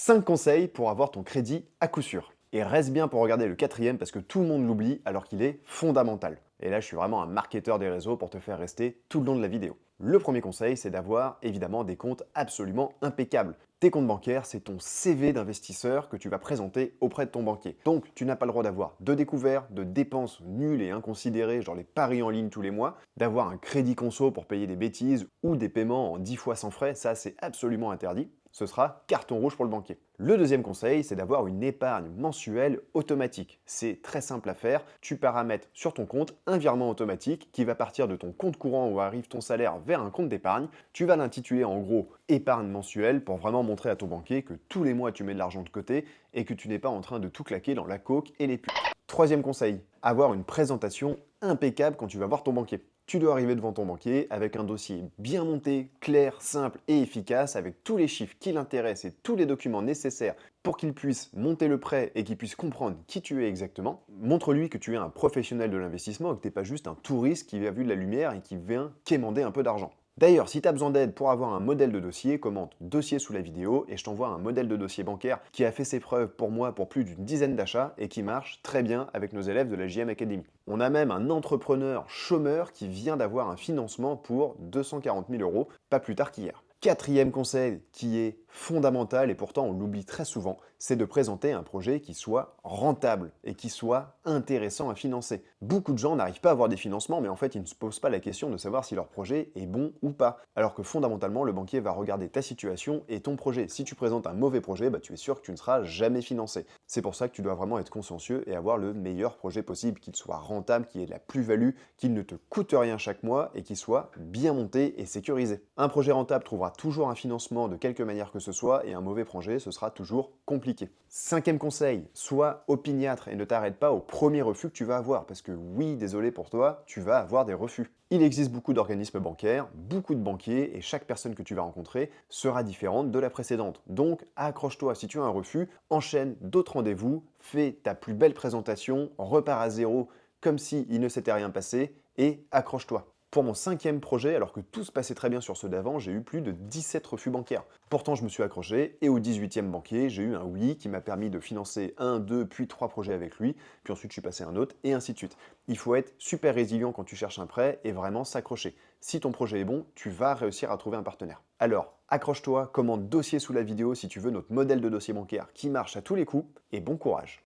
5 conseils pour avoir ton crédit à coup sûr. Et reste bien pour regarder le quatrième parce que tout le monde l'oublie alors qu'il est fondamental. Et là, je suis vraiment un marketeur des réseaux pour te faire rester tout le long de la vidéo. Le premier conseil, c'est d'avoir évidemment des comptes absolument impeccables. Tes comptes bancaires, c'est ton CV d'investisseur que tu vas présenter auprès de ton banquier. Donc, tu n'as pas le droit d'avoir de découvertes, de dépenses nulles et inconsidérées, genre les paris en ligne tous les mois, d'avoir un crédit conso pour payer des bêtises ou des paiements en 10 fois sans frais, ça c'est absolument interdit. Ce sera carton rouge pour le banquier. Le deuxième conseil, c'est d'avoir une épargne mensuelle automatique. C'est très simple à faire. Tu paramètres sur ton compte un virement automatique qui va partir de ton compte courant où arrive ton salaire vers un compte d'épargne. Tu vas l'intituler en gros épargne mensuelle pour vraiment montrer à ton banquier que tous les mois tu mets de l'argent de côté et que tu n'es pas en train de tout claquer dans la coke et les pubs. Troisième conseil, avoir une présentation impeccable quand tu vas voir ton banquier. Tu dois arriver devant ton banquier avec un dossier bien monté, clair, simple et efficace, avec tous les chiffres qui l'intéressent et tous les documents nécessaires pour qu'il puisse monter le prêt et qu'il puisse comprendre qui tu es exactement. Montre-lui que tu es un professionnel de l'investissement et que tu n'es pas juste un touriste qui a vu de la lumière et qui vient quémander un peu d'argent. D'ailleurs, si tu as besoin d'aide pour avoir un modèle de dossier, commente dossier sous la vidéo et je t'envoie un modèle de dossier bancaire qui a fait ses preuves pour moi pour plus d'une dizaine d'achats et qui marche très bien avec nos élèves de la JM Academy. On a même un entrepreneur chômeur qui vient d'avoir un financement pour 240 000 euros, pas plus tard qu'hier. Quatrième conseil qui est fondamental et pourtant on l'oublie très souvent, c'est de présenter un projet qui soit rentable et qui soit intéressant à financer. Beaucoup de gens n'arrivent pas à avoir des financements mais en fait ils ne se posent pas la question de savoir si leur projet est bon ou pas. Alors que fondamentalement le banquier va regarder ta situation et ton projet. Si tu présentes un mauvais projet, tu es sûr que tu ne seras jamais financé. C'est pour ça que tu dois vraiment être consciencieux et avoir le meilleur projet possible, qu'il soit rentable, qu'il ait de la plus-value, qu'il ne te coûte rien chaque mois et qu'il soit bien monté et sécurisé. Un projet rentable trouvera toujours un financement de quelque manière que ce soit et un mauvais projet, ce sera toujours compliqué. Cinquième conseil, sois opiniâtre et ne t'arrête pas au premier refus que tu vas avoir parce que oui, désolé pour toi, tu vas avoir des refus. Il existe beaucoup d'organismes bancaires, beaucoup de banquiers et chaque personne que tu vas rencontrer sera différente de la précédente. Donc accroche-toi, si tu as un refus, enchaîne d'autres rendez-vous, fais ta plus belle présentation, repars à zéro comme s'il ne s'était rien passé et accroche-toi. Pour mon cinquième projet, alors que tout se passait très bien sur ceux d'avant, j'ai eu plus de 17 refus bancaires. Pourtant, je me suis accroché et au 18e banquier, j'ai eu un oui qui m'a permis de financer un, deux, puis trois projets avec lui. Puis ensuite, je suis passé à un autre et ainsi de suite. Il faut être super résilient quand tu cherches un prêt et vraiment s'accrocher. Si ton projet est bon, tu vas réussir à trouver un partenaire. Alors, accroche-toi, commande dossier sous la vidéo si tu veux notre modèle de dossier bancaire qui marche à tous les coups et bon courage.